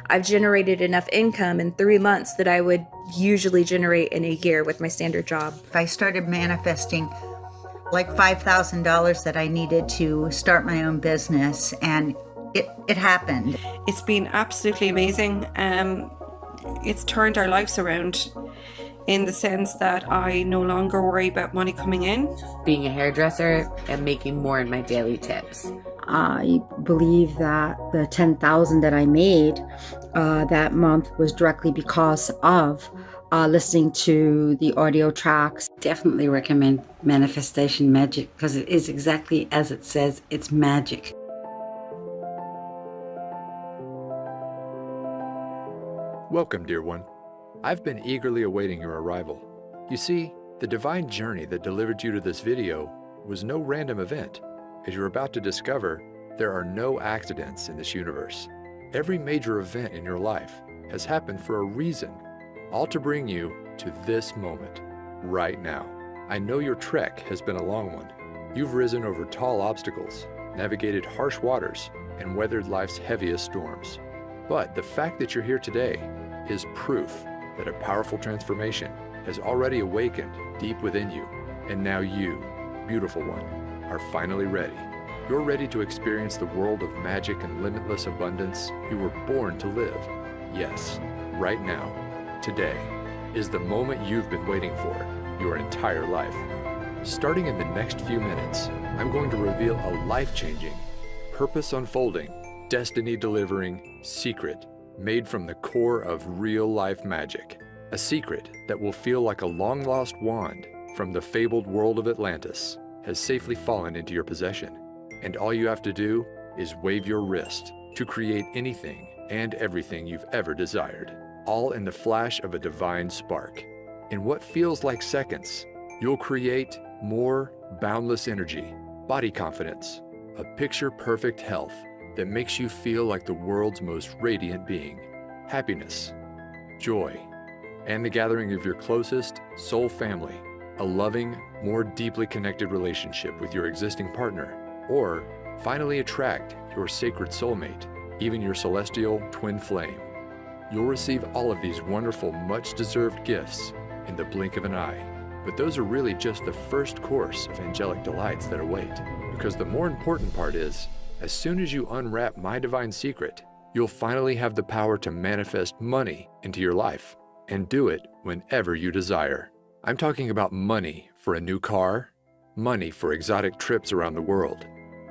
I've generated enough income in 3 months that I would usually generate in a year with my standard job. I started manifesting like $5,000 that I needed to start my own business, and it happened. It's been absolutely amazing. It's turned our lives around in the sense that I no longer worry about money coming in. Being a hairdresser and making more in my daily tips. I believe that the $10,000 that I made that month was directly because of listening to the audio tracks. Definitely recommend Manifestation Magic because it is exactly as it says, it's magic. Welcome, dear one. I've been eagerly awaiting your arrival. You see, the divine journey that delivered you to this video was no random event. As you're about to discover, there are no accidents in this universe. Every major event in your life has happened for a reason, all to bring you to this moment, right now. I know your trek has been a long one. You've risen over tall obstacles, navigated harsh waters, and weathered life's heaviest storms. But the fact that you're here today is proof that a powerful transformation has already awakened deep within you. And now you, beautiful one, are finally ready. You're ready to experience the world of magic and limitless abundance you were born to live. Yes, right now, today, is the moment you've been waiting for your entire life. Starting in the next few minutes, I'm going to reveal a life-changing, purpose-unfolding, destiny-delivering secret made from the core of real-life magic. A secret that will feel like a long-lost wand from the fabled world of Atlantis has safely fallen into your possession. And all you have to do is wave your wrist to create anything and everything you've ever desired, all in the flash of a divine spark. In what feels like seconds, you'll create more boundless energy, body confidence, a picture-perfect health that makes you feel like the world's most radiant being, happiness, joy, and the gathering of your closest soul family, a loving, more deeply connected relationship with your existing partner, or finally attract your sacred soulmate, even your celestial twin flame. You'll receive all of these wonderful, much-deserved gifts in the blink of an eye. But those are really just the first course of angelic delights that await, because the more important part is, as soon as you unwrap my divine secret, you'll finally have the power to manifest money into your life, and do it whenever you desire. I'm talking about money for a new car, money for exotic trips around the world,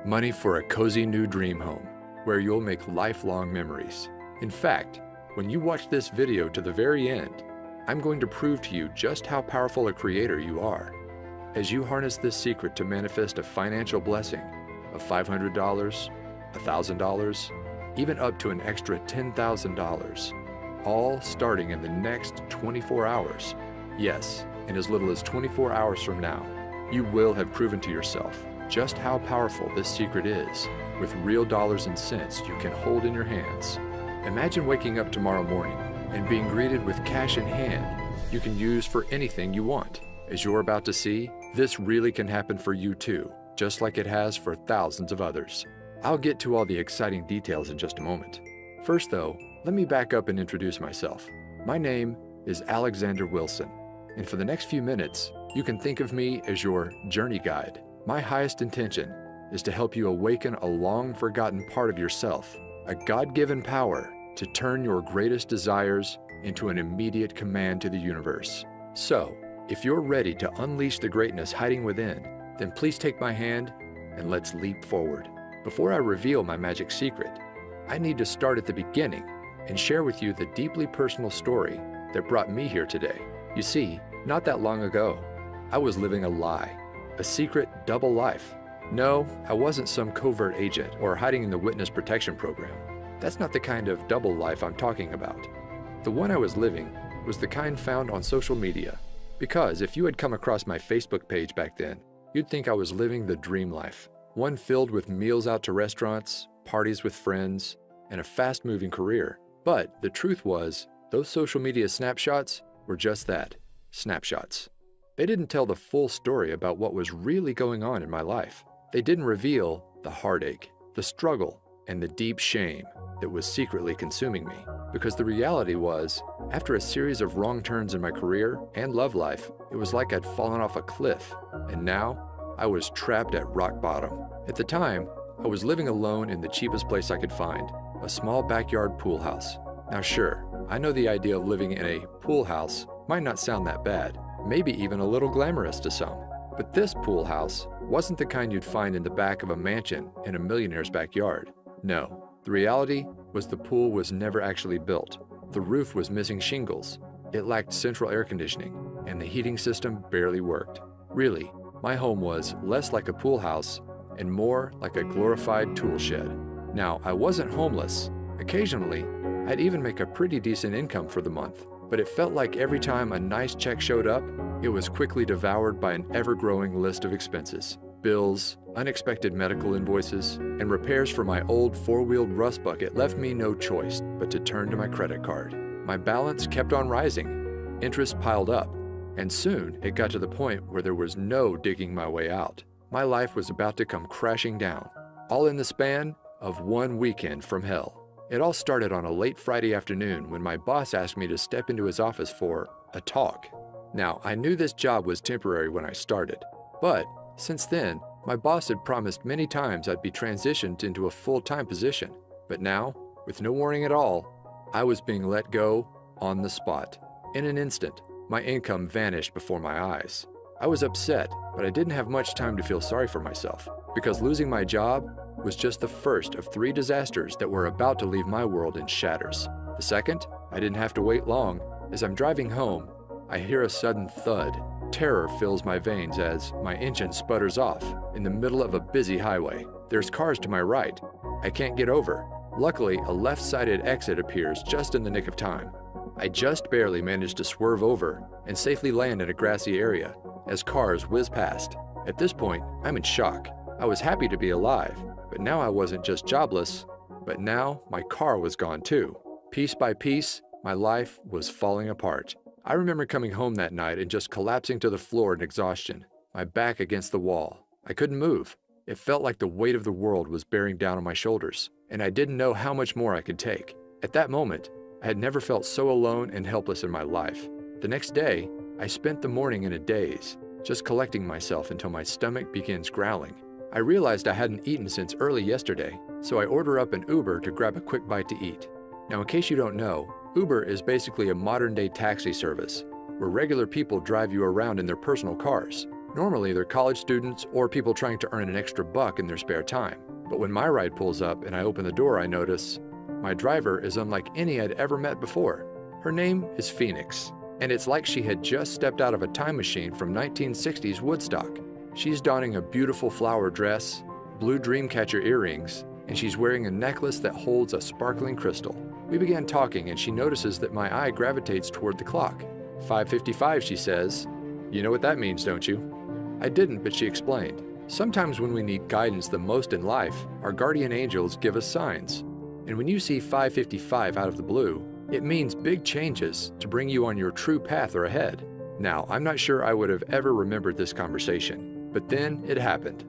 money for a cozy new dream home, where you'll make lifelong memories. In fact, when you watch this video to the very end, I'm going to prove to you just how powerful a creator you are. As you harness this secret to manifest a financial blessing of $500, $1,000, even up to an extra $10,000, all starting in the next 24 hours. Yes, in as little as 24 hours from now, you will have proven to yourself just how powerful this secret is, with real dollars and cents you can hold in your hands. Imagine waking up tomorrow morning and being greeted with cash in hand you can use for anything you want. As you're about to see, this really can happen for you too, just like it has for thousands of others. I'll get to all the exciting details in just a moment. First though, let me back up and introduce myself. My name is Alexander Wilson, and for the next few minutes, you can think of me as your journey guide. My highest intention is to help you awaken a long-forgotten part of yourself, a God-given power to turn your greatest desires into an immediate command to the universe. So, if you're ready to unleash the greatness hiding within, then please take my hand and let's leap forward. Before I reveal my magic secret, I need to start at the beginning and share with you the deeply personal story that brought me here today. You see, not that long ago, I was living a lie, a secret double life. No, I wasn't some covert agent or hiding in the witness protection program. That's not the kind of double life I'm talking about. The one I was living was the kind found on social media, because if you had come across my Facebook page back then, you'd think I was living the dream life, one filled with meals out to restaurants, parties with friends, and a fast-moving career. But the truth was, those social media snapshots were just that, snapshots. They didn't tell the full story about what was really going on in my life. They didn't reveal the heartache, the struggle, and the deep shame that was secretly consuming me. because the reality was, after a series of wrong turns in my career and love life, it was like I'd fallen off a cliff, and now I was trapped at rock bottom. At the time, I was living alone in the cheapest place I could find, a small backyard pool house. Now sure, I know the idea of living in a pool house might not sound that bad, maybe even a little glamorous to some. But this pool house wasn't the kind you'd find in the back of a mansion in a millionaire's backyard. No, the reality was the pool was never actually built. The roof was missing shingles, it lacked central air conditioning, and the heating system barely worked. Really, my home was less like a pool house and more like a glorified tool shed. Now, I wasn't homeless. Occasionally, I'd even make a pretty decent income for the month, but it felt like every time a nice check showed up, it was quickly devoured by an ever-growing list of expenses. Bills, unexpected medical invoices, and repairs for my old four-wheeled rust bucket left me no choice but to turn to my credit card. My balance kept on rising, interest piled up, and soon it got to the point where there was no digging my way out. My life was about to come crashing down, all in the span of one weekend from hell. It all started on a late Friday afternoon when my boss asked me to step into his office for a talk. Now, I knew this job was temporary when I started, but since then, my boss had promised many times I'd be transitioned into a full-time position. But now, with no warning at all, I was being let go on the spot. In an instant, my income vanished before my eyes. I was upset, but I didn't have much time to feel sorry for myself, because losing my job was just the first of 3 disasters that were about to leave my world in shatters. The second, I didn't have to wait long. As I'm driving home, I hear a sudden thud. Terror fills my veins as my engine sputters off in the middle of a busy highway. There's cars to my right. I can't get over. Luckily, a left-sided exit appears just in the nick of time. I just barely managed to swerve over and safely land in a grassy area as cars whiz past. At this point, I'm in shock. I was happy to be alive, but now I wasn't just jobless, but now my car was gone too. Piece by piece, my life was falling apart. I remember coming home that night and just collapsing to the floor in exhaustion, my back against the wall. I couldn't move. It felt like the weight of the world was bearing down on my shoulders, and I didn't know how much more I could take. At that moment, I had never felt so alone and helpless in my life. The next day, I spent the morning in a daze, just collecting myself until my stomach begins growling. I realized I hadn't eaten since early yesterday, so I order up an Uber to grab a quick bite to eat. Now, in case you don't know, Uber is basically a modern-day taxi service, where regular people drive you around in their personal cars. Normally, they're college students or people trying to earn an extra buck in their spare time. But when my ride pulls up and I open the door, I notice my driver is unlike any I'd ever met before. Her name is Phoenix, and it's like she had just stepped out of a time machine from 1960s Woodstock. She's donning a beautiful flower dress, blue dreamcatcher earrings, and she's wearing a necklace that holds a sparkling crystal. We began talking, and she notices that my eye gravitates toward the clock. 5:55, she says. You know what that means, don't you? I didn't, but she explained. Sometimes when we need guidance the most in life, our guardian angels give us signs. And when you see 5:55 out of the blue, it means big changes to bring you on your true path or ahead. Now, I'm not sure I would have ever remembered this conversation, but then it happened.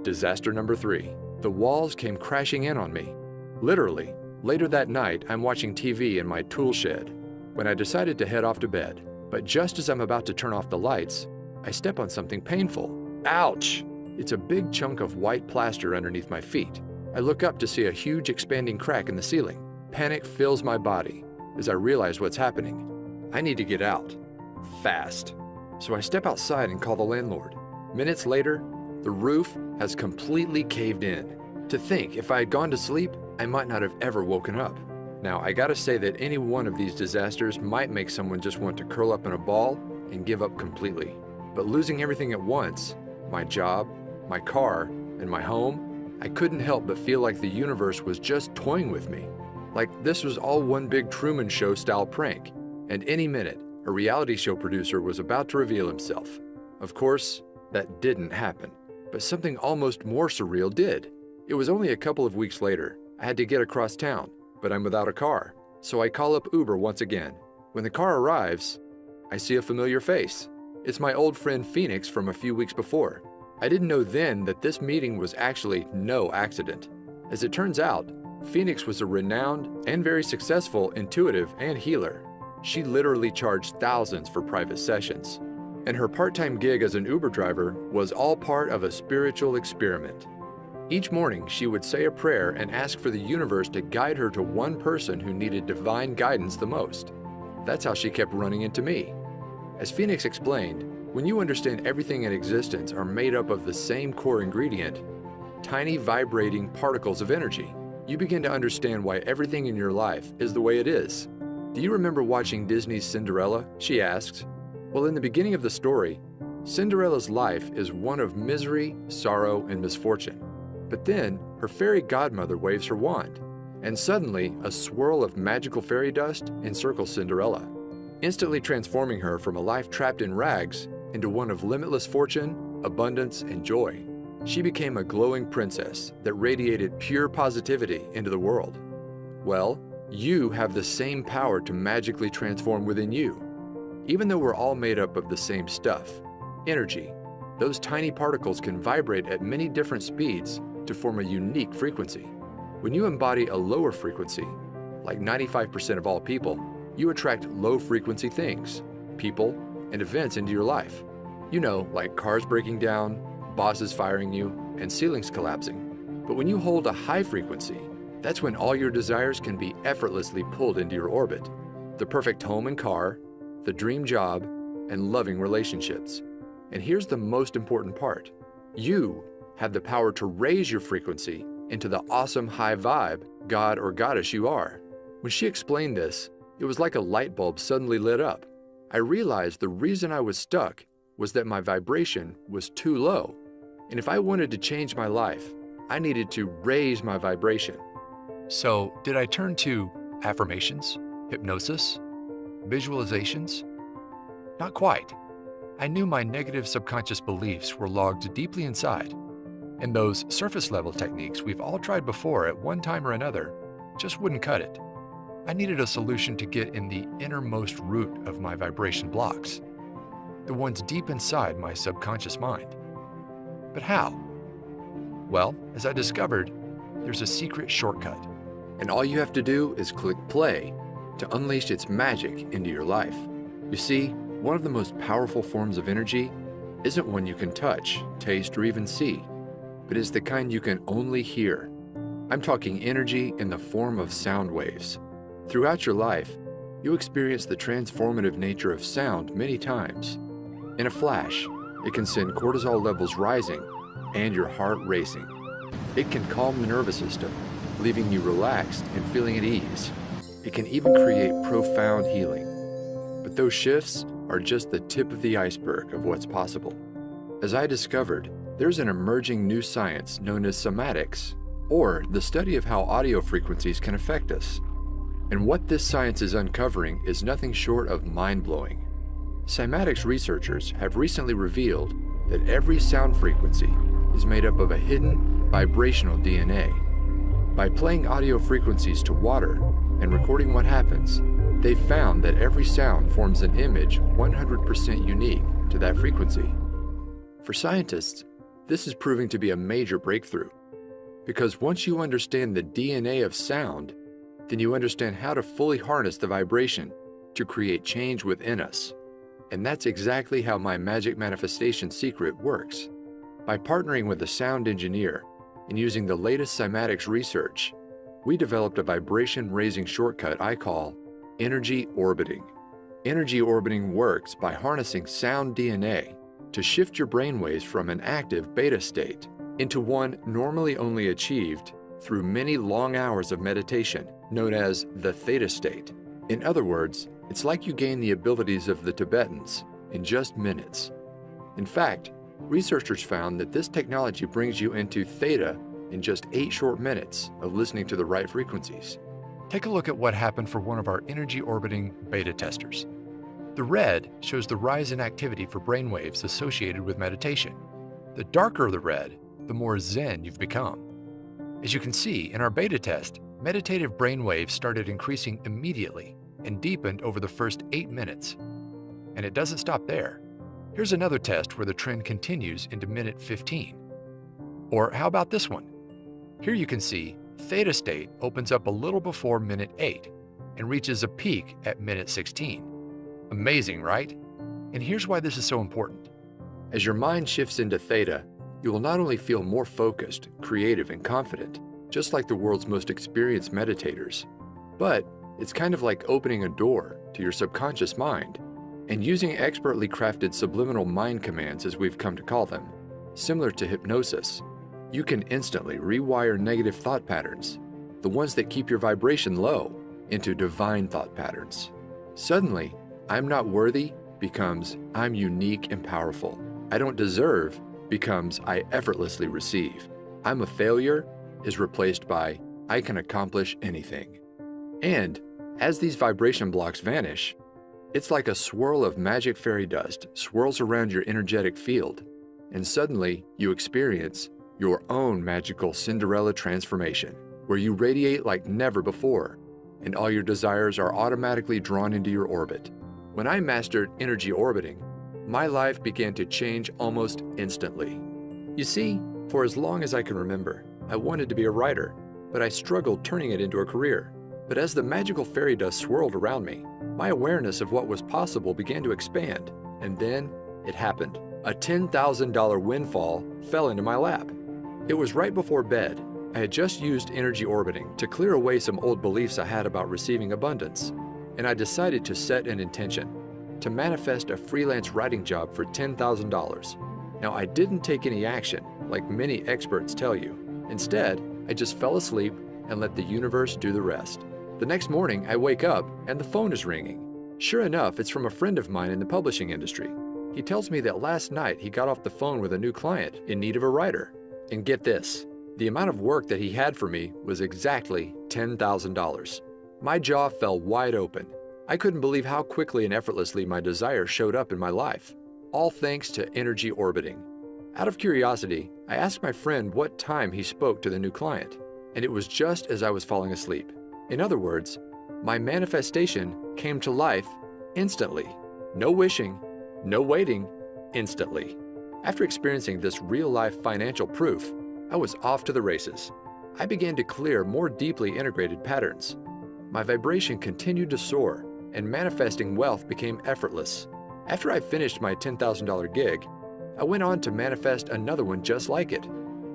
Disaster number 3. The walls came crashing in on me. Literally. Later that night, I'm watching TV in my tool shed when I decided to head off to bed. But just as I'm about to turn off the lights, I step on something painful. Ouch! It's a big chunk of white plaster underneath my feet. I look up to see a huge expanding crack in the ceiling. Panic fills my body as I realize what's happening. I need to get out. Fast. So I step outside and call the landlord. Minutes later, the roof has completely caved in. To think, if I had gone to sleep, I might not have ever woken up. Now, I gotta say that any one of these disasters might make someone just want to curl up in a ball and give up completely. But losing everything at once, my job, my car, and my home, I couldn't help but feel like the universe was just toying with me. Like this was all one big Truman Show style prank, and any minute, a reality show producer was about to reveal himself. Of course, that didn't happen, but something almost more surreal did. It was only a couple of weeks later. I had to get across town, but I'm without a car, so I call up Uber once again. When the car arrives, I see a familiar face. It's my old friend Phoenix from a few weeks before. I didn't know then that this meeting was actually no accident. As it turns out, Phoenix was a renowned and very successful intuitive and healer. She literally charged thousands for private sessions. And her part-time gig as an Uber driver was all part of a spiritual experiment. Each morning, she would say a prayer and ask for the universe to guide her to one person who needed divine guidance the most. That's how she kept running into me. As Phoenix explained, when you understand everything in existence are made up of the same core ingredient, tiny vibrating particles of energy, you begin to understand why everything in your life is the way it is. Do you remember watching Disney's Cinderella? She asks. Well, in the beginning of the story, Cinderella's life is one of misery, sorrow, and misfortune. But then, her fairy godmother waves her wand, and suddenly a swirl of magical fairy dust encircles Cinderella, instantly transforming her from a life trapped in rags into one of limitless fortune, abundance, and joy. She became a glowing princess that radiated pure positivity into the world. Well, you have the same power to magically transform within you. Even though we're all made up of the same stuff, energy, those tiny particles can vibrate at many different speeds to form a unique frequency. When you embody a lower frequency, like 95% of all people, you attract low-frequency things, people, and events into your life. You know, like cars breaking down, bosses firing you, and ceilings collapsing. But when you hold a high frequency, that's when all your desires can be effortlessly pulled into your orbit. The perfect home and car, the dream job, and loving relationships. And here's the most important part. You have the power to raise your frequency into the awesome high vibe god or goddess you are. When she explained this, it was like a light bulb suddenly lit up. I realized the reason I was stuck was that my vibration was too low. And if I wanted to change my life, I needed to raise my vibration. So, did I turn to affirmations, hypnosis, visualizations? Not quite. I knew my negative subconscious beliefs were logged deeply inside, and those surface-level techniques we've all tried before at one time or another just wouldn't cut it. I needed a solution to get in the innermost root of my vibration blocks, the ones deep inside my subconscious mind. But how? Well, as I discovered, there's a secret shortcut, and all you have to do is click play to unleash its magic into your life. You see, one of the most powerful forms of energy isn't one you can touch, taste, or even see, but is the kind you can only hear. I'm talking energy in the form of sound waves. Throughout your life, you experience the transformative nature of sound many times. In a flash, it can send cortisol levels rising and your heart racing. It can calm the nervous system, leaving you relaxed and feeling at ease. It can even create profound healing. But those shifts are just the tip of the iceberg of what's possible. As I discovered, there's an emerging new science known as somatics, or the study of how audio frequencies can affect us. And what this science is uncovering is nothing short of mind-blowing. Cymatics researchers have recently revealed that every sound frequency is made up of a hidden vibrational DNA. By playing audio frequencies to water and recording what happens, they found that every sound forms an image 100% unique to that frequency. For scientists, this is proving to be a major breakthrough, because once you understand the DNA of sound, then you understand how to fully harness the vibration to create change within us. And that's exactly how my magic manifestation secret works. By partnering with a sound engineer and using the latest cymatics research, we developed a vibration-raising shortcut I call energy orbiting. Energy orbiting works by harnessing sound DNA to shift your brainwaves from an active beta state into one normally only achieved through many long hours of meditation, known as the theta state. In other words, it's like you gain the abilities of the Tibetans in just minutes. In fact, researchers found that this technology brings you into theta in just 8 short minutes of listening to the right frequencies. Take a look at what happened for one of our energy orbiting beta testers. The red shows the rise in activity for brainwaves associated with meditation. The darker the red, the more zen you've become. As you can see, in our beta test, meditative brainwaves started increasing immediately and deepened over the first 8 minutes. And it doesn't stop there. Here's another test where the trend continues into minute 15. Or how about this one? Here you can see theta state opens up a little before minute 8 and reaches a peak at minute 16. Amazing, right? And here's why this is so important. As your mind shifts into theta, you will not only feel more focused, creative, and confident, just like the world's most experienced meditators, but it's kind of like opening a door to your subconscious mind and using expertly crafted subliminal mind commands, as we've come to call them, similar to hypnosis. You can instantly rewire negative thought patterns, the ones that keep your vibration low, into divine thought patterns. Suddenly, I'm not worthy becomes I'm unique and powerful. I don't deserve becomes I effortlessly receive. I'm a failure is replaced by I can accomplish anything. And as these vibration blocks vanish, it's like a swirl of magic fairy dust swirls around your energetic field, and suddenly you experience your own magical Cinderella transformation, where you radiate like never before, and all your desires are automatically drawn into your orbit. When I mastered energy orbiting, my life began to change almost instantly. You see, for as long as I can remember, I wanted to be a writer, but I struggled turning it into a career. But as the magical fairy dust swirled around me, my awareness of what was possible began to expand, and then it happened. A $10,000 windfall fell into my lap. It was right before bed. I had just used energy orbiting to clear away some old beliefs I had about receiving abundance, and I decided to set an intention to manifest a freelance writing job for $10,000. Now, I didn't take any action, like many experts tell you. Instead, I just fell asleep and let the universe do the rest. The next morning, I wake up and the phone is ringing. Sure enough, it's from a friend of mine in the publishing industry. He tells me that last night he got off the phone with a new client in need of a writer. And get this, the amount of work that he had for me was exactly $10,000. My jaw fell wide open. I couldn't believe how quickly and effortlessly my desire showed up in my life, all thanks to energy orbiting. Out of curiosity, I asked my friend what time he spoke to the new client, and it was just as I was falling asleep. In other words, my manifestation came to life instantly. No wishing, no waiting, instantly. After experiencing this real-life financial proof, I was off to the races. I began to clear more deeply integrated patterns. My vibration continued to soar, and manifesting wealth became effortless. After I finished my $10,000 gig, I went on to manifest another one just like it.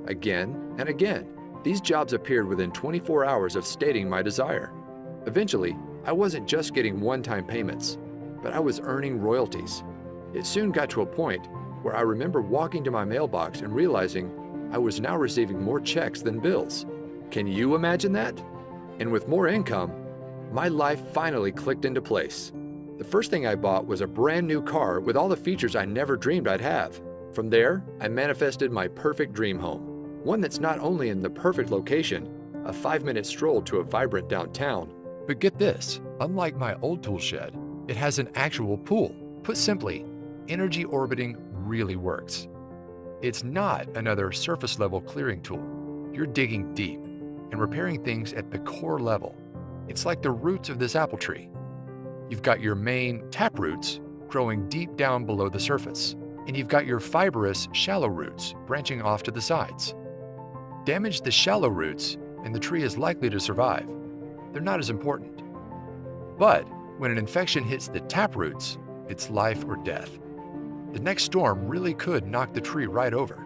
Again and again, these jobs appeared within 24 hours of stating my desire. Eventually, I wasn't just getting one-time payments, but I was earning royalties. It soon got to a point where I remember walking to my mailbox and realizing I was now receiving more checks than bills. Can you imagine that? And with more income, my life finally clicked into place. The first thing I bought was a brand new car with all the features I never dreamed I'd have. From there, I manifested my perfect dream home, one that's not only in the perfect location, a 5-minute stroll to a vibrant downtown, but get this, unlike my old tool shed, it has an actual pool. Put simply, energy orbiting really works. It's not another surface level clearing tool. You're digging deep and repairing things at the core level. It's like the roots of this apple tree. You've got your main tap roots growing deep down below the surface, and you've got your fibrous shallow roots branching off to the sides. Damage the shallow roots and the tree is likely to survive. They're not as important. But when an infection hits the tap roots, it's life or death. The next storm really could knock the tree right over.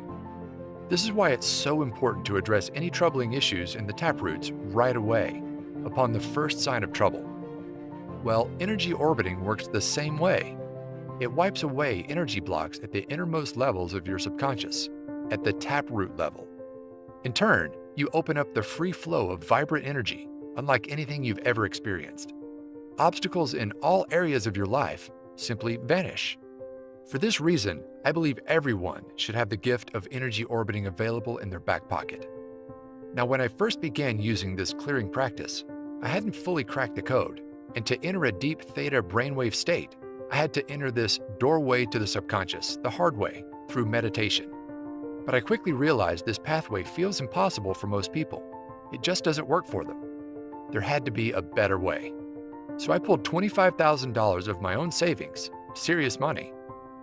This is why it's so important to address any troubling issues in the tap roots right away, upon the first sign of trouble. Well, energy orbiting works the same way. It wipes away energy blocks at the innermost levels of your subconscious, at the taproot level. In turn, you open up the free flow of vibrant energy, unlike anything you've ever experienced. Obstacles in all areas of your life simply vanish. For this reason, I believe everyone should have the gift of energy orbiting available in their back pocket. Now, when I first began using this clearing practice, I hadn't fully cracked the code, and to enter a deep theta brainwave state, I had to enter this doorway to the subconscious the hard way, through meditation. But I quickly realized this pathway feels impossible for most people. It just doesn't work for them. There had to be a better way. So I pulled $25,000 of my own savings, serious money,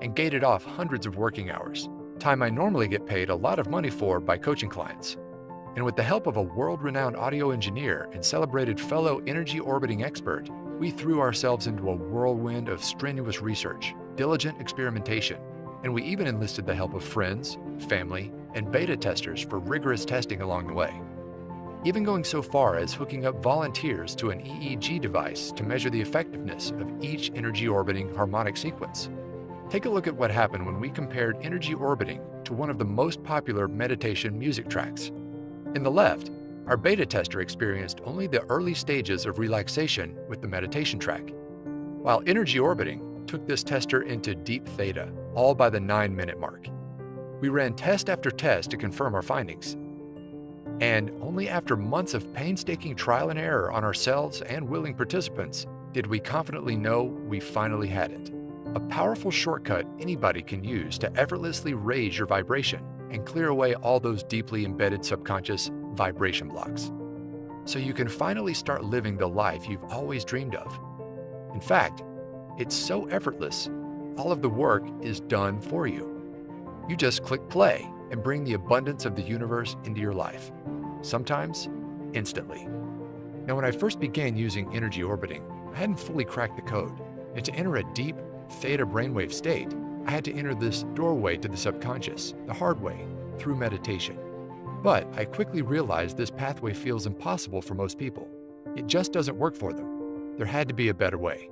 and gated off hundreds of working hours, time I normally get paid a lot of money for by coaching clients. And with the help of a world-renowned audio engineer and celebrated fellow energy orbiting expert, we threw ourselves into a whirlwind of strenuous research, diligent experimentation, and we even enlisted the help of friends, family, and beta testers for rigorous testing along the way. Even going so far as hooking up volunteers to an EEG device to measure the effectiveness of each energy orbiting harmonic sequence. Take a look at what happened when we compared energy orbiting to one of the most popular meditation music tracks. In the left, our beta tester experienced only the early stages of relaxation with the meditation track, while energy orbiting took this tester into deep theta, all by the 9-minute mark. We ran test after test to confirm our findings. And only after months of painstaking trial and error on ourselves and willing participants did we confidently know we finally had it. A powerful shortcut anybody can use to effortlessly raise your vibration and clear away all those deeply embedded subconscious vibration blocks, so you can finally start living the life you've always dreamed of. In fact, it's so effortless, all of the work is done for you. You just click play and bring the abundance of the universe into your life, sometimes instantly. Now, when I first began using energy orbiting, I hadn't fully cracked the code, and to enter a deep theta brainwave state, I had to enter this doorway to the subconscious, the hard way, through meditation. But I quickly realized this pathway feels impossible for most people. It just doesn't work for them. There had to be a better way.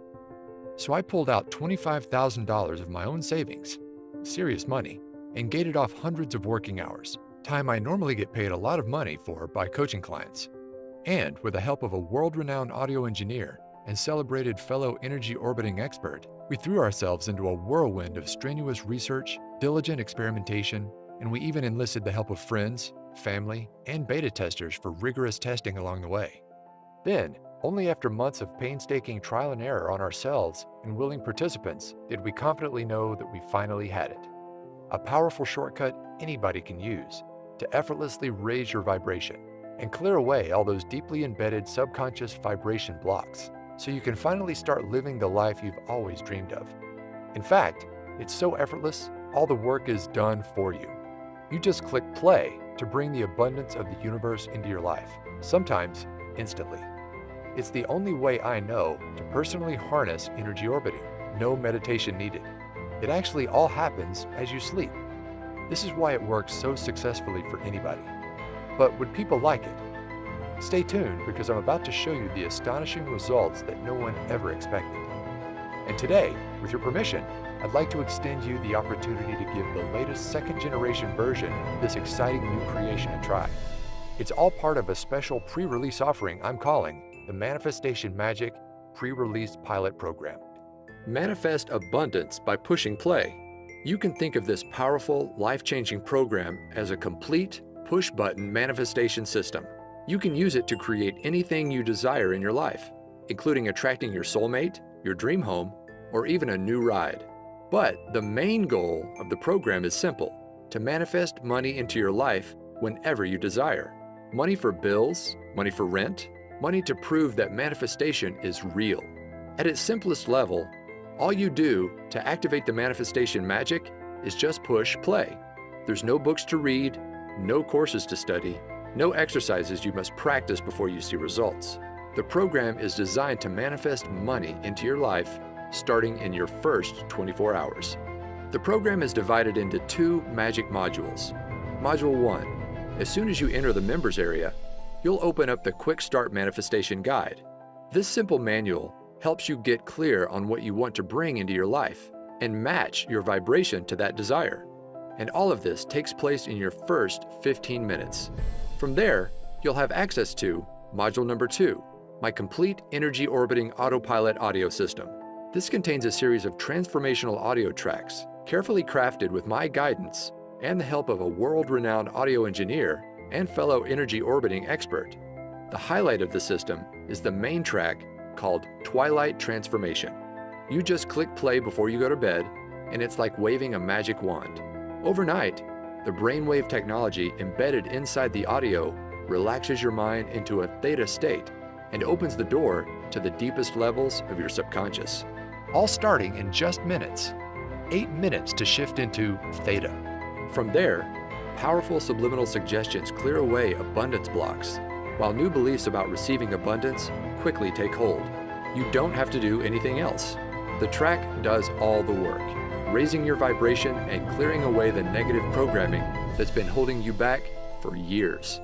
So I pulled out $25,000 of my own savings, serious money, and gated off hundreds of working hours, time I normally get paid a lot of money for by coaching clients. And with the help of a world-renowned audio engineer and celebrated fellow energy orbiting expert, we threw ourselves into a whirlwind of strenuous research, diligent experimentation, and we even enlisted the help of friends, family, and beta testers for rigorous testing along the way. Then, only after months of painstaking trial and error on ourselves and willing participants did we confidently know that we finally had it. A powerful shortcut anybody can use to effortlessly raise your vibration and clear away all those deeply embedded subconscious vibration blocks, so you can finally start living the life you've always dreamed of. In fact, it's so effortless, all the work is done for you. You just click play to bring the abundance of the universe into your life, sometimes instantly. It's the only way I know to personally harness energy orbiting. No meditation needed. It actually all happens as you sleep. This is why it works so successfully for anybody. But would people like it? Stay tuned, because I'm about to show you the astonishing results that no one ever expected. And today, with your permission, I'd like to extend you the opportunity to give the latest second-generation version of this exciting new creation a try. It's all part of a special pre-release offering I'm calling the Manifestation Magic Pre-Release Pilot Program. Manifest abundance by pushing play. You can think of this powerful, life-changing program as a complete, push-button manifestation system. You can use it to create anything you desire in your life, including attracting your soulmate, your dream home, or even a new ride. But the main goal of the program is simple: to manifest money into your life whenever you desire. Money for bills, money for rent, money to prove that manifestation is real. At its simplest level, all you do to activate the manifestation magic is just push play. There's no books to read, no courses to study, no exercises you must practice before you see results. The program is designed to manifest money into your life starting in your first 24 hours. The program is divided into 2 magic modules. Module 1. As soon as you enter the members area, you'll open up the Quick Start Manifestation Guide. This simple manual helps you get clear on what you want to bring into your life and match your vibration to that desire. And all of this takes place in your first 15 minutes. From there, you'll have access to Module number 2, my complete energy orbiting autopilot audio system. This contains a series of transformational audio tracks, carefully crafted with my guidance and the help of a world-renowned audio engineer and fellow energy orbiting expert. The highlight of the system is the main track called Twilight Transformation. You just click play before you go to bed, and it's like waving a magic wand. Overnight, the brainwave technology embedded inside the audio relaxes your mind into a theta state and opens the door to the deepest levels of your subconscious. All starting in just minutes. 8 minutes to shift into theta. From there, powerful subliminal suggestions clear away abundance blocks, while new beliefs about receiving abundance quickly take hold. You don't have to do anything else. The track does all the work, raising your vibration and clearing away the negative programming that's been holding you back for years.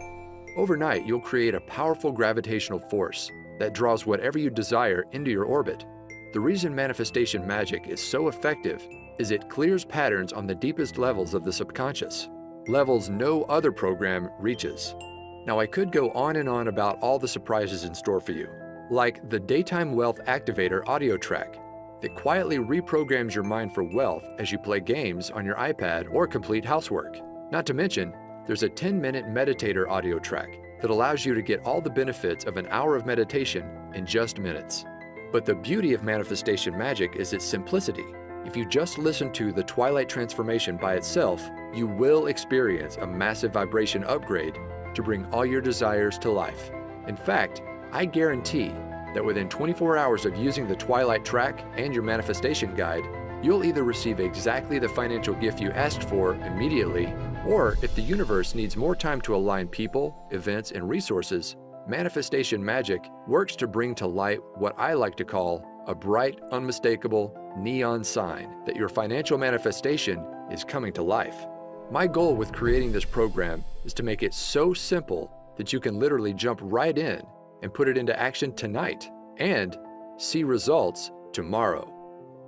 Overnight, you'll create a powerful gravitational force that draws whatever you desire into your orbit. The reason manifestation magic is so effective is it clears patterns on the deepest levels of the subconscious, levels no other program reaches. Now, I could go on and on about all the surprises in store for you, like the Daytime Wealth Activator audio track that quietly reprograms your mind for wealth as you play games on your iPad or complete housework. Not to mention, there's a 10-minute meditator audio track that allows you to get all the benefits of an hour of meditation in just minutes. But the beauty of manifestation magic is its simplicity. If you just listen to the Twilight Transformation by itself, you will experience a massive vibration upgrade to bring all your desires to life. In fact, I guarantee that within 24 hours of using the Twilight track and your manifestation guide, you'll either receive exactly the financial gift you asked for immediately, or if the universe needs more time to align people, events, and resources, manifestation magic works to bring to light what I like to call a bright, unmistakable neon sign that your financial manifestation is coming to life. My goal with creating this program is to make it so simple that you can literally jump right in and put it into action tonight and see results tomorrow.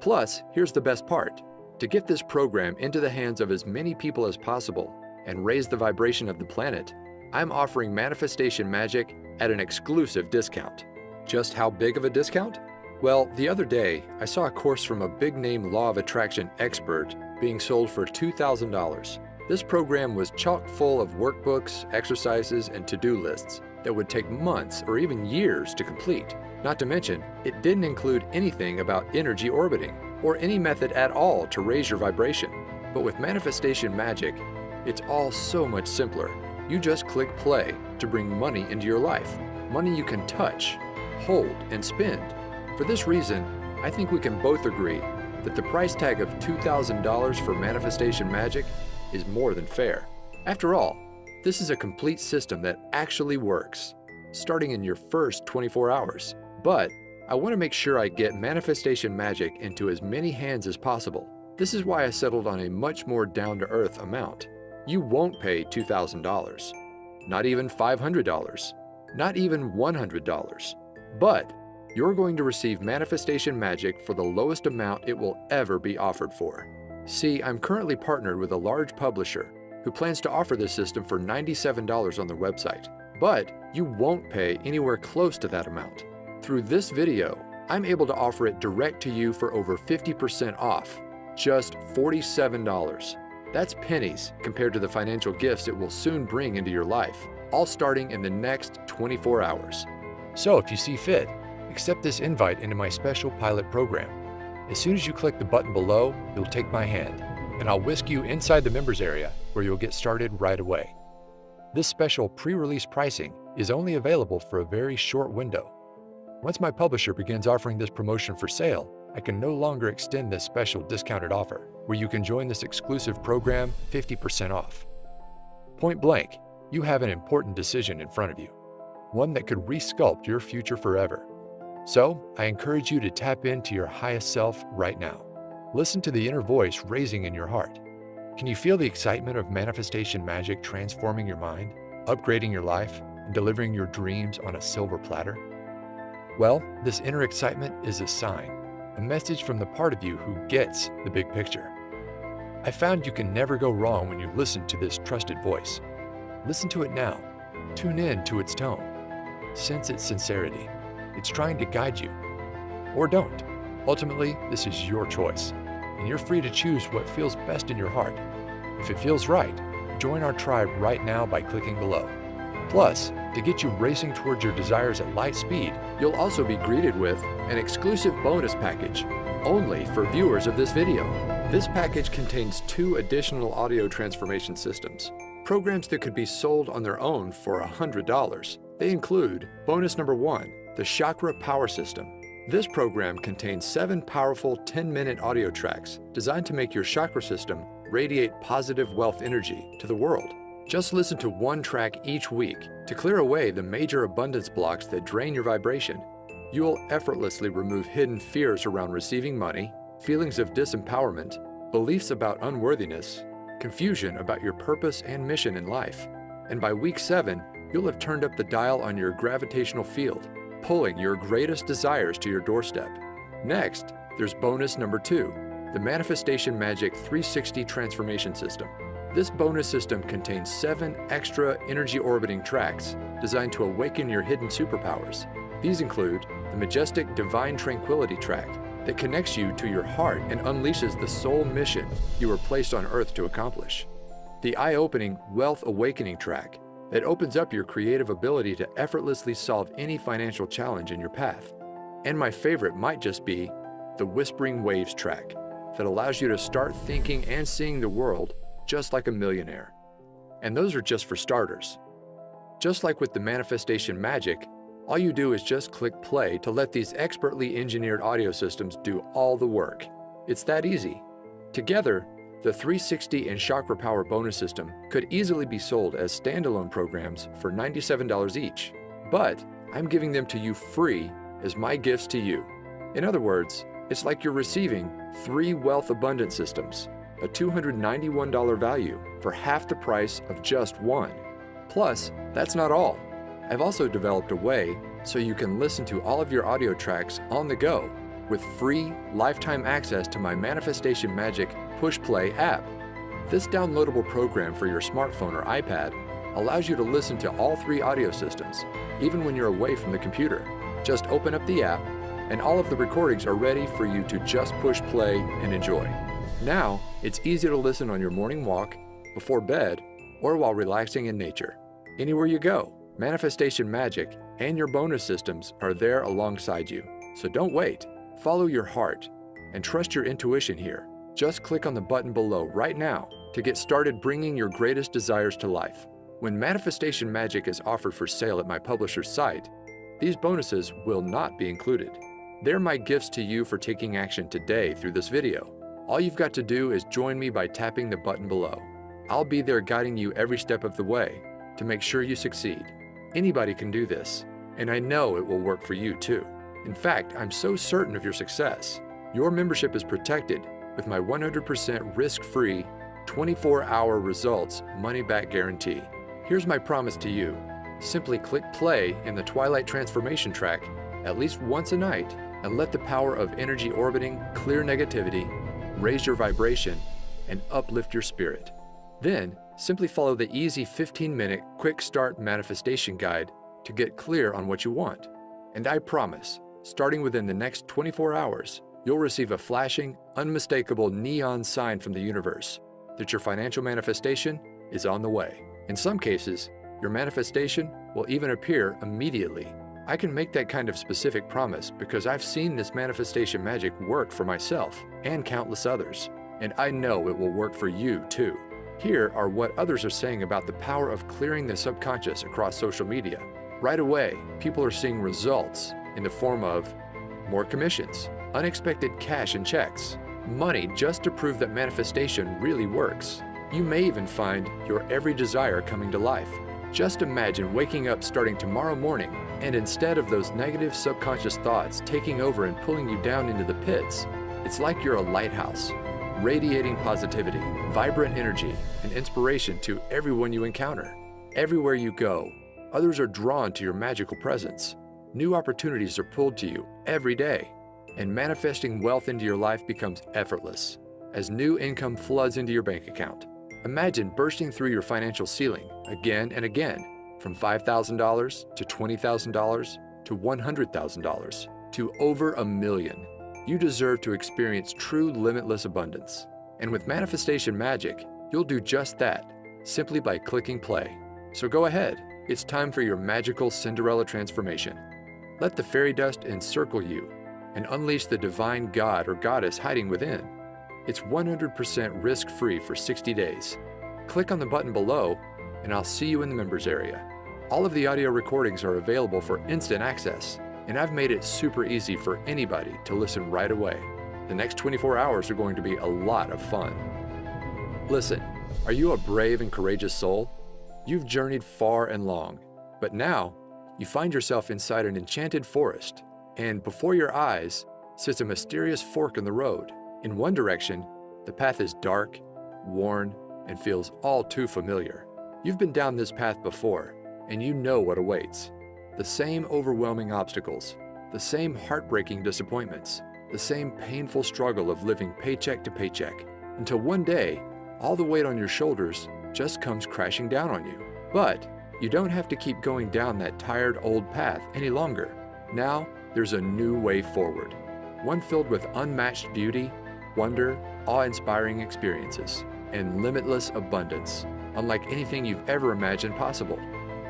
Plus, here's the best part. To get this program into the hands of as many people as possible and raise the vibration of the planet, I'm offering manifestation magic at an exclusive discount. Just how big of a discount? Well, the other day, I saw a course from a big-name law of attraction expert being sold for $2,000. This program was chock full of workbooks, exercises, and to-do lists that would take months or even years to complete. Not to mention, it didn't include anything about energy orbiting or any method at all to raise your vibration. But with manifestation magic, it's all so much simpler. You just click play to bring money into your life. Money you can touch, hold, and spend. For this reason, I think we can both agree that the price tag of $2,000 for manifestation magic is more than fair. After all, this is a complete system that actually works, starting in your first 24 hours. But I want to make sure I get manifestation magic into as many hands as possible. This is why I settled on a much more down-to-earth amount. You won't pay $2,000, not even $500, not even $100, but you're going to receive manifestation magic for the lowest amount it will ever be offered for. See, I'm currently partnered with a large publisher who plans to offer this system for $97 on their website, but you won't pay anywhere close to that amount. Through this video, I'm able to offer it direct to you for over 50% off, just $47. That's pennies compared to the financial gifts it will soon bring into your life, all starting in the next 24 hours. So if you see fit, accept this invite into my special pilot program. As soon as you click the button below, you'll take my hand, and I'll whisk you inside the members area where you'll get started right away. This special pre-release pricing is only available for a very short window. Once my publisher begins offering this promotion for sale, I can no longer extend this special discounted offer, where you can join this exclusive program 50% off. Point blank, you have an important decision in front of you, one that could resculpt your future forever. So, I encourage you to tap into your highest self right now. Listen to the inner voice raising in your heart. Can you feel the excitement of manifestation magic transforming your mind, upgrading your life, and delivering your dreams on a silver platter? Well, this inner excitement is a sign, a message from the part of you who gets the big picture. I found you can never go wrong when you listen to this trusted voice. Listen to it now. Tune in to its tone. Sense its sincerity. It's trying to guide you. Or don't. Ultimately, this is your choice, and you're free to choose what feels best in your heart. If it feels right, join our tribe right now by clicking below. Plus, to get you racing towards your desires at light speed, you'll also be greeted with an exclusive bonus package, only for viewers of this video. This package contains 2 additional audio transformation systems, programs that could be sold on their own for $100. They include bonus number 1, the Chakra Power System. This program contains 7 powerful 10-minute audio tracks designed to make your chakra system radiate positive wealth energy to the world. Just listen to one track each week to clear away the major abundance blocks that drain your vibration. You'll effortlessly remove hidden fears around receiving money, feelings of disempowerment, beliefs about unworthiness, confusion about your purpose and mission in life. And by week 7, you'll have turned up the dial on your gravitational field, pulling your greatest desires to your doorstep. Next, there's bonus number 2, the Manifestation Magic 360 Transformation System. This bonus system contains 7 extra energy orbiting tracks designed to awaken your hidden superpowers. These include the majestic Divine Tranquility track that connects you to your heart and unleashes the soul mission you were placed on Earth to accomplish. The eye-opening Wealth Awakening track that opens up your creative ability to effortlessly solve any financial challenge in your path. And my favorite might just be the Whispering Waves track that allows you to start thinking and seeing the world just like a millionaire. And those are just for starters. Just like with the Manifestation Magic, all you do is just click play to let these expertly engineered audio systems do all the work. It's that easy. Together, the 360 and Chakra Power bonus system could easily be sold as standalone programs for $97 each, but I'm giving them to you free as my gifts to you. In other words, it's like you're receiving 3 wealth abundance systems, a $291 value for half the price of just one. Plus, that's not all. I've also developed a way so you can listen to all of your audio tracks on the go with free lifetime access to my Manifestation Magic Push Play app. This downloadable program for your smartphone or iPad allows you to listen to all 3 audio systems, even when you're away from the computer. Just open up the app, and all of the recordings are ready for you to just push play and enjoy. Now, it's easy to listen on your morning walk, before bed, or while relaxing in nature. Anywhere you go, Manifestation Magic and your bonus systems are there alongside you. So don't wait. Follow your heart and trust your intuition here. Just click on the button below right now to get started bringing your greatest desires to life. When Manifestation Magic is offered for sale at my publisher's site, these bonuses will not be included. They're my gifts to you for taking action today through this video. All you've got to do is join me by tapping the button below. I'll be there guiding you every step of the way to make sure you succeed. Anybody can do this, and I know it will work for you too. In fact, I'm so certain of your success. Your membership is protected with my 100% risk-free, 24-hour results money-back guarantee. Here's my promise to you. Simply click play in the Twilight Transformation track at least once a night and let the power of energy orbiting clear negativity, raise your vibration, and uplift your spirit. Then, simply follow the easy 15-minute quick start manifestation guide to get clear on what you want. And I promise, starting within the next 24 hours, you'll receive a flashing, unmistakable neon sign from the universe that your financial manifestation is on the way. In some cases, your manifestation will even appear immediately. I can make that kind of specific promise because I've seen this manifestation magic work for myself and countless others, and I know it will work for you too. Here are what others are saying about the power of clearing the subconscious across social media. Right away, people are seeing results in the form of more commissions, unexpected cash and checks, money just to prove that manifestation really works. You may even find your every desire coming to life. Just imagine waking up starting tomorrow morning, and instead of those negative subconscious thoughts taking over and pulling you down into the pits, it's like you're a lighthouse, radiating positivity, vibrant energy, and inspiration to everyone you encounter. Everywhere you go, others are drawn to your magical presence. New opportunities are pulled to you every day, and manifesting wealth into your life becomes effortless as new income floods into your bank account. Imagine bursting through your financial ceiling again and again, from $5,000 to $20,000 to $100,000 to over $1 million. You deserve to experience true limitless abundance. And with Manifestation Magic, you'll do just that, simply by clicking play. So go ahead, it's time for your magical Cinderella transformation. Let the fairy dust encircle you and unleash the divine god or goddess hiding within. It's 100% risk-free for 60 days. Click on the button below and I'll see you in the members area. All of the audio recordings are available for instant access, and I've made it super easy for anybody to listen right away. The next 24 hours are going to be a lot of fun. Listen, are you a brave and courageous soul? You've journeyed far and long, but now you find yourself inside an enchanted forest, and before your eyes sits a mysterious fork in the road. In one direction, the path is dark, worn, and feels all too familiar. You've been down this path before, and you know what awaits. The same overwhelming obstacles, the same heartbreaking disappointments, the same painful struggle of living paycheck to paycheck, until one day, all the weight on your shoulders just comes crashing down on you. But you don't have to keep going down that tired old path any longer. Now, there's a new way forward, one filled with unmatched beauty, wonder, awe-inspiring experiences, and limitless abundance, unlike anything you've ever imagined possible.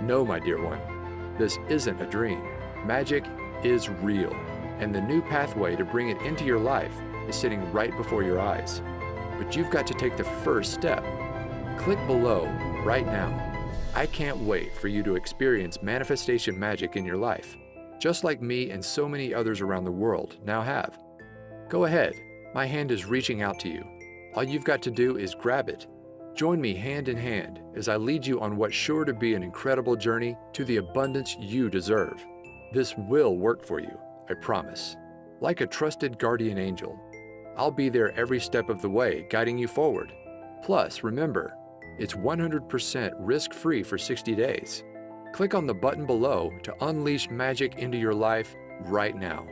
No, my dear one, this isn't a dream. Magic is real, and the new pathway to bring it into your life is sitting right before your eyes. But you've got to take the first step. Click below right now. I can't wait for you to experience manifestation magic in your life, just like me and so many others around the world now have. Go ahead, my hand is reaching out to you. All you've got to do is grab it. Join me hand in hand as I lead you on what's sure to be an incredible journey to the abundance you deserve. This will work for you, I promise. Like a trusted guardian angel, I'll be there every step of the way, guiding you forward. Plus, remember, it's 100% risk-free for 60 days. Click on the button below to unleash magic into your life right now.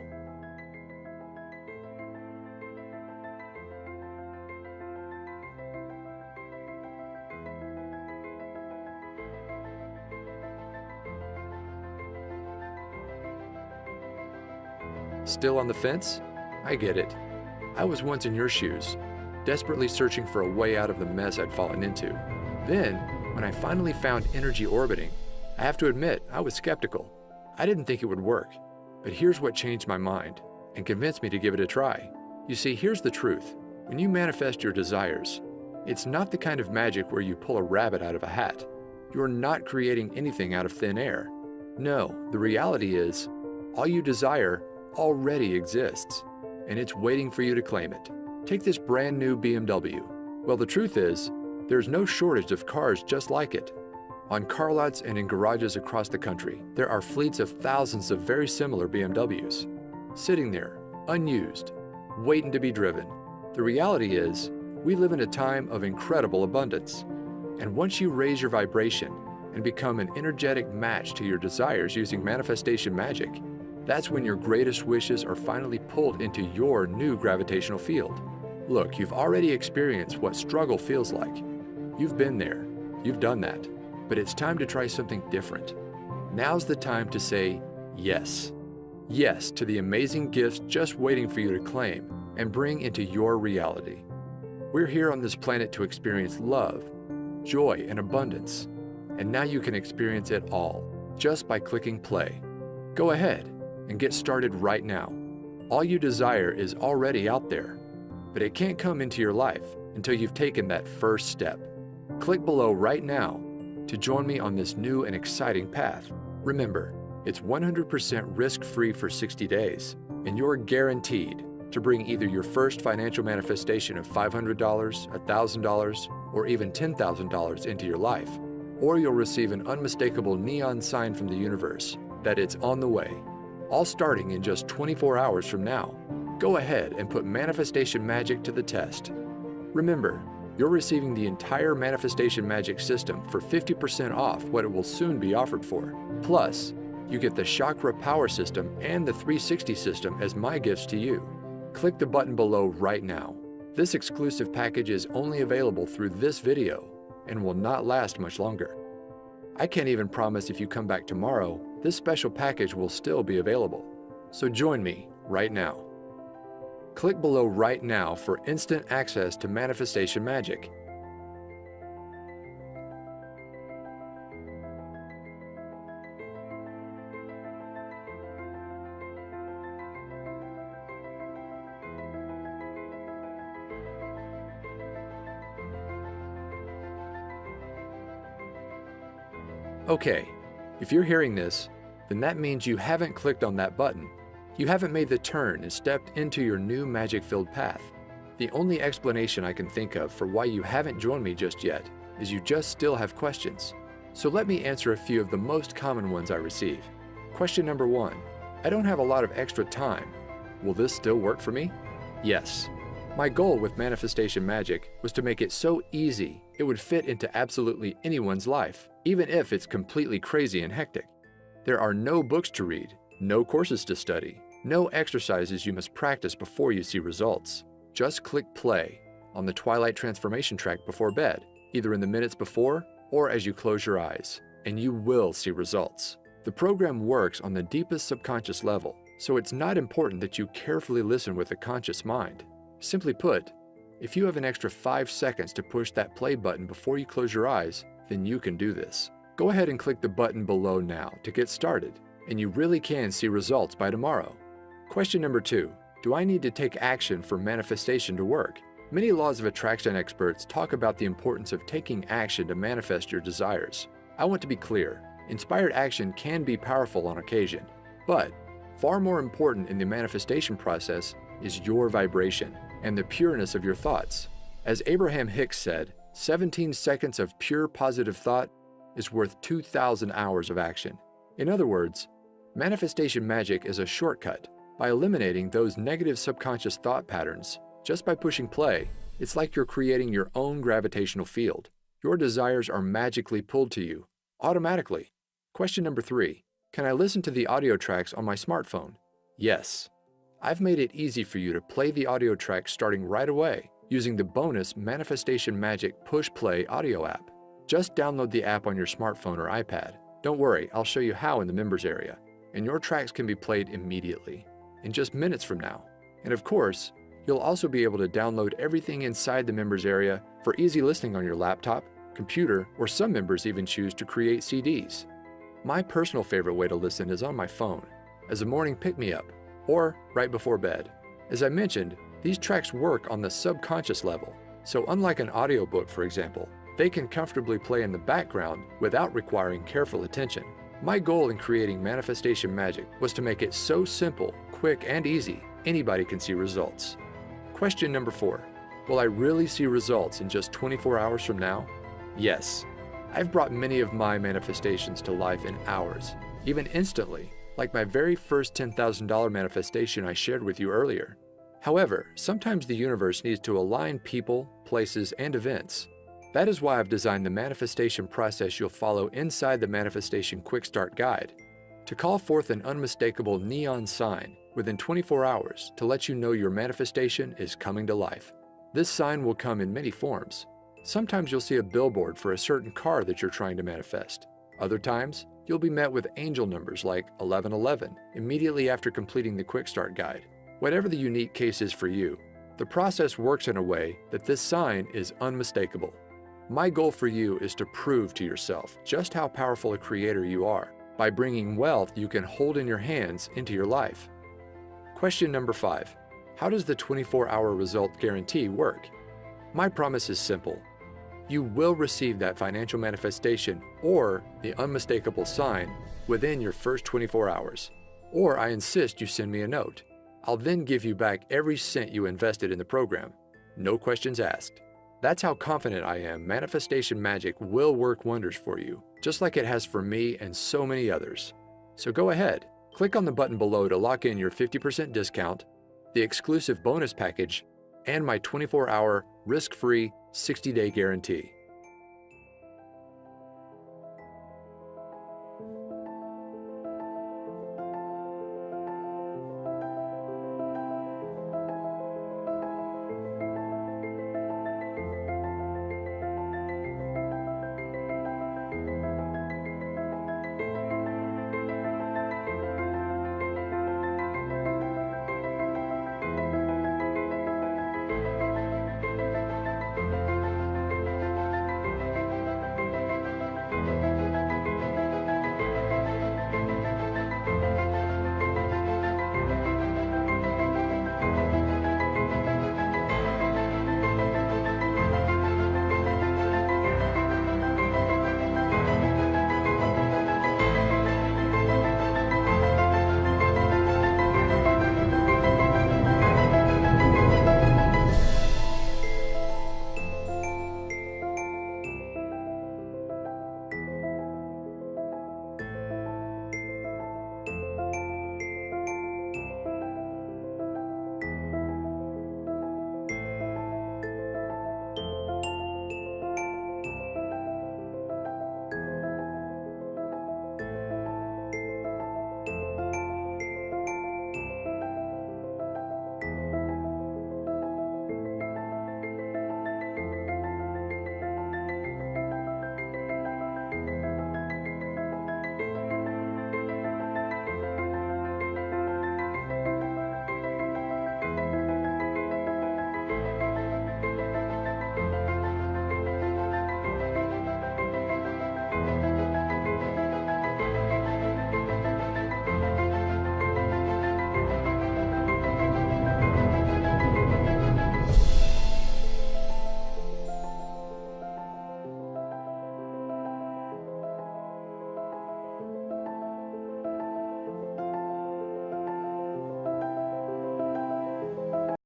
Still on the fence? I get it. I was once in your shoes, desperately searching for a way out of the mess I'd fallen into. Then, when I finally found energy orbiting, I have to admit, I was skeptical. I didn't think it would work. But here's what changed my mind and convinced me to give it a try. You see, here's the truth. When you manifest your desires, it's not the kind of magic where you pull a rabbit out of a hat. You're not creating anything out of thin air. No, the reality is, all you desire already exists, and it's waiting for you to claim it. Take this brand new BMW. Well, the truth is, there's no shortage of cars just like it. On car lots and in garages across the country, there are fleets of thousands of very similar BMWs, sitting there, unused, waiting to be driven. The reality is, we live in a time of incredible abundance. And once you raise your vibration and become an energetic match to your desires using manifestation magic, that's when your greatest wishes are finally pulled into your new gravitational field. Look, you've already experienced what struggle feels like. You've been there. You've done that. But it's time to try something different. Now's the time to say yes. Yes to the amazing gifts just waiting for you to claim and bring into your reality. We're here on this planet to experience love, joy, and abundance. And now you can experience it all just by clicking play. Go ahead and get started right now. All you desire is already out there, but it can't come into your life until you've taken that first step. Click below right now to join me on this new and exciting path. Remember, it's 100% risk-free for 60 days, and you're guaranteed to bring either your first financial manifestation of $500, $1,000, or even $10,000 into your life, or you'll receive an unmistakable neon sign from the universe that it's on the way, all starting in just 24 hours from now. Go ahead and put manifestation magic to the test. Remember, you're receiving the entire manifestation magic system for 50% off what it will soon be offered for. Plus, you get the chakra power system and the 360 system as my gifts to you. Click the button below right now. This exclusive package is only available through this video and will not last much longer. I can't even promise if you come back tomorrow, this special package will still be available. So join me right now. Click below right now for instant access to manifestation magic. Okay, if you're hearing this, then that means you haven't clicked on that button. You haven't made the turn and stepped into your new magic-filled path. The only explanation I can think of for why you haven't joined me just yet is you just still have questions. So let me answer a few of the most common ones I receive. Question number 1. I don't have a lot of extra time. Will this still work for me? Yes. My goal with Manifestation Magic was to make it so easy it would fit into absolutely anyone's life, even if it's completely crazy and hectic. There are no books to read, no courses to study, no exercises you must practice before you see results. Just click play on the Twilight Transformation track before bed, either in the minutes before or as you close your eyes, and you will see results. The program works on the deepest subconscious level, so it's not important that you carefully listen with a conscious mind. Simply put, if you have an extra 5 seconds to push that play button before you close your eyes, then you can do this. Go ahead and click the button below now to get started, and you really can see results by tomorrow. Question number 2. Do I need to take action for manifestation to work? Many laws of attraction experts talk about the importance of taking action to manifest your desires. I want to be clear, inspired action can be powerful on occasion, but far more important in the manifestation process is your vibration and the pureness of your thoughts. As Abraham Hicks said, 17 seconds of pure positive thought is worth 2,000 hours of action. In other words, Manifestation Magic is a shortcut. By eliminating those negative subconscious thought patterns, just by pushing play, it's like you're creating your own gravitational field. Your desires are magically pulled to you, automatically. Question number 3. Can I listen to the audio tracks on my smartphone? Yes. I've made it easy for you to play the audio tracks starting right away using the bonus Manifestation Magic Push Play audio app. Just download the app on your smartphone or iPad. Don't worry, I'll show you how in the members area, and your tracks can be played immediately, in just minutes from now. And of course, you'll also be able to download everything inside the members area for easy listening on your laptop, computer, or some members even choose to create CDs. My personal favorite way to listen is on my phone, as a morning pick-me-up, or right before bed. As I mentioned, these tracks work on the subconscious level, so unlike an audiobook, for example, they can comfortably play in the background without requiring careful attention. My goal in creating Manifestation Magic was to make it so simple, quick, and easy, anybody can see results. Question number 4. Will I really see results in just 24 hours from now? Yes. I've brought many of my manifestations to life in hours, even instantly, like my very first $10,000 manifestation I shared with you earlier. However, sometimes the universe needs to align people, places, and events. That is why I've designed the manifestation process you'll follow inside the Manifestation Quick Start Guide. To call forth an unmistakable neon sign within 24 hours to let you know your manifestation is coming to life. This sign will come in many forms. Sometimes you'll see a billboard for a certain car that you're trying to manifest. Other times, you'll be met with angel numbers like 1111 immediately after completing the Quick Start Guide. Whatever the unique case is for you, the process works in a way that this sign is unmistakable. My goal for you is to prove to yourself just how powerful a creator you are by bringing wealth you can hold in your hands into your life. Question number 5. How does the 24-hour result guarantee work? My promise is simple. You will receive that financial manifestation or the unmistakable sign within your first 24 hours. Or I insist you send me a note. I'll then give you back every cent you invested in the program. No questions asked. That's how confident I am Manifestation Magic will work wonders for you, just like it has for me and so many others. So go ahead, click on the button below to lock in your 50% discount, the exclusive bonus package, and my 24-hour risk-free 60-day guarantee.